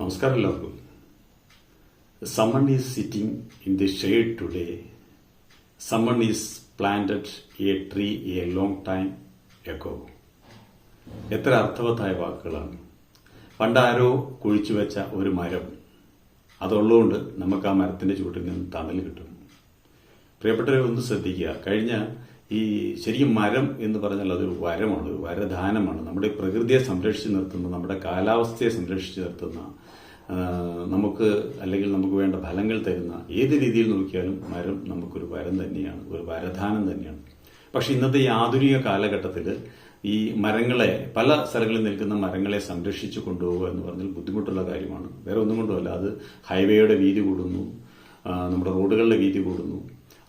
നമസ്കാരം എല്ലാവർക്കും. Someone is sitting in the shade today. Someone is planted a tree a long time ago. എത്ര അർത്ഥവത്തായ വാക്കുകളാണ്. പണ്ടാരോ കുഴിച്ചു വെച്ച ഒരു മരം, അതുള്ളതുകൊണ്ട് നമുക്ക് ആ മരത്തിന്റെ ചുവട്ടിൽ നിന്ന് തണൽ കിട്ടും. പ്രിയപ്പെട്ടവരെ ഒന്ന് ശ്രദ്ധിക്കുക. കഴിഞ്ഞ ഈ ശരിക്കും മരം എന്ന് പറഞ്ഞാൽ അതൊരു വരമാണ്, ഒരു വരദാനമാണ്. നമ്മുടെ പ്രകൃതിയെ സംരക്ഷിച്ച് നിർത്തുന്ന, നമ്മുടെ കാലാവസ്ഥയെ സംരക്ഷിച്ച് നിർത്തുന്ന, നമുക്ക് അല്ലെങ്കിൽ നമുക്ക് വേണ്ട ഫലങ്ങൾ തരുന്ന ഏത് രീതിയിൽ നോക്കിയാലും മരം നമുക്കൊരു വരം തന്നെയാണ്, ഒരു വരദാനം തന്നെയാണ്. പക്ഷെ ഇന്നത്തെ ഈ ആധുനിക കാലഘട്ടത്തിൽ ഈ മരങ്ങളെ, പല സ്ഥലങ്ങളിൽ നിൽക്കുന്ന മരങ്ങളെ സംരക്ഷിച്ചു കൊണ്ടുപോകുക എന്ന് പറഞ്ഞാൽ ബുദ്ധിമുട്ടുള്ള കാര്യമാണ്. വേറെ ഒന്നും കൊണ്ടുമല്ല, അത് ഹൈവേയുടെ വീതി കൂടുന്നു, നമ്മുടെ റോഡുകളുടെ വീതി കൂടുന്നു,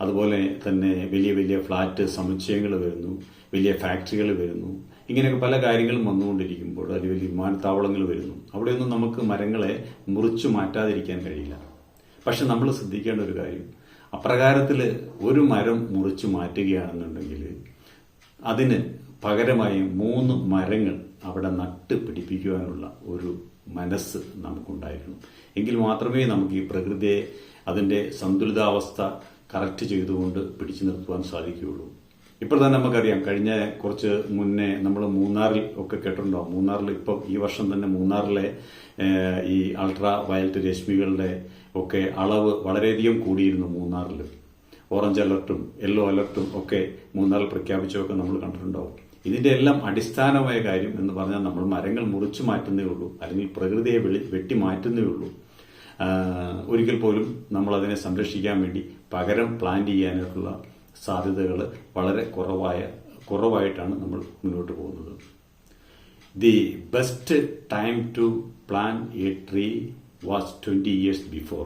അതുപോലെ തന്നെ വലിയ വലിയ ഫ്ലാറ്റ് സമുച്ചയങ്ങൾ വരുന്നു, വലിയ ഫാക്ടറികൾ വരുന്നു. ഇങ്ങനെയൊക്കെ പല കാര്യങ്ങളും വന്നുകൊണ്ടിരിക്കുമ്പോൾ വലിയ വലിയ വിമാനത്താവളങ്ങൾ വരുന്നു. അവിടെയൊന്നും നമുക്ക് മരങ്ങളെ മുറിച്ചു മാറ്റാതിരിക്കാൻ കഴിയില്ല. പക്ഷെ നമ്മൾ ശ്രദ്ധിക്കേണ്ട ഒരു കാര്യം, അപ്രകാരത്തിൽ ഒരു മരം മുറിച്ചു മാറ്റുകയാണെന്നുണ്ടെങ്കിൽ അതിന് പകരമായി 3 മരങ്ങൾ അവിടെ നട്ട് പിടിപ്പിക്കുവാനുള്ള ഒരു മനസ്സ് നമുക്കുണ്ടായിരിക്കണം. എങ്കിൽ മാത്രമേ നമുക്ക് ഈ പ്രകൃതിയെ, അതിൻ്റെ സന്തുലിതാവസ്ഥ കറക്റ്റ് ചെയ്തുകൊണ്ട് പിടിച്ചു നിർത്തുവാൻ സാധിക്കുകയുള്ളൂ. ഇപ്പോൾ തന്നെ നമുക്കറിയാം, കഴിഞ്ഞ കുറച്ച് മുന്നേ നമ്മൾ മൂന്നാറിൽ ഒക്കെ കേട്ടിട്ടുണ്ടാവും. മൂന്നാറിൽ ഇപ്പോൾ ഈ വർഷം തന്നെ മൂന്നാറിലെ ഈ അൾട്രാ വയലറ്റ് രശ്മികളുടെ ഒക്കെ അളവ് വളരെയധികം കൂടിയിരുന്നു. മൂന്നാറിൽ ഓറഞ്ച് അലർട്ടും യെല്ലോ അലർട്ടും ഒക്കെ മൂന്നാറിൽ പ്രഖ്യാപിച്ചതൊക്കെ നമ്മൾ കണ്ടിട്ടുണ്ടാവും. ഇതിന്റെ എല്ലാം അടിസ്ഥാനമായ കാര്യം എന്ന് പറഞ്ഞാൽ നമ്മൾ മരങ്ങൾ മുറിച്ചു മാറ്റുന്നേ ഉള്ളൂ, അല്ലെങ്കിൽ പ്രകൃതിയെ വെട്ടി മാറ്റുന്നേ ഉള്ളൂ. ഒരിക്കൽ പോലും നമ്മൾ അതിനെ സംരക്ഷിക്കാൻ വേണ്ടി പകരം പ്ലാൻ ചെയ്യാനായിട്ടുള്ള സാധ്യതകൾ വളരെ കുറവായിട്ടാണ് നമ്മൾ മുന്നോട്ട് പോകുന്നത്. The best time to plant a tree was 20 years before.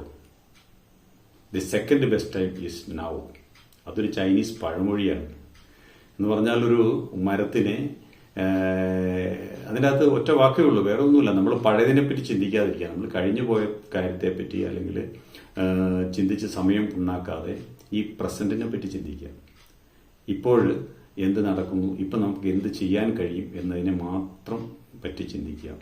The second best time is now. അതൊരു ചൈനീസ് പഴമൊഴിയാണ്. എന്ന് പറഞ്ഞാൽ ഒരു മരത്തിനെ, അതിൻ്റെ അകത്ത് ഒറ്റ വാക്കേ ഉള്ളൂ, വേറെ ഒന്നുമില്ല. നമ്മൾ പഴയതിനെപ്പറ്റി ചിന്തിക്കാതിരിക്കുക, നമ്മൾ കഴിഞ്ഞു പോയ കാര്യത്തെപ്പറ്റി അല്ലെങ്കിൽ ചിന്തിച്ച് സമയം ഉണ്ടാക്കാതെ ഈ പ്രസന്റിനെ പറ്റി ചിന്തിക്കുക. ഇപ്പോൾ എന്ത് നടക്കുന്നു, ഇപ്പം നമുക്ക് എന്ത് ചെയ്യാൻ കഴിയും എന്നതിനെ മാത്രം പറ്റി ചിന്തിക്കുക.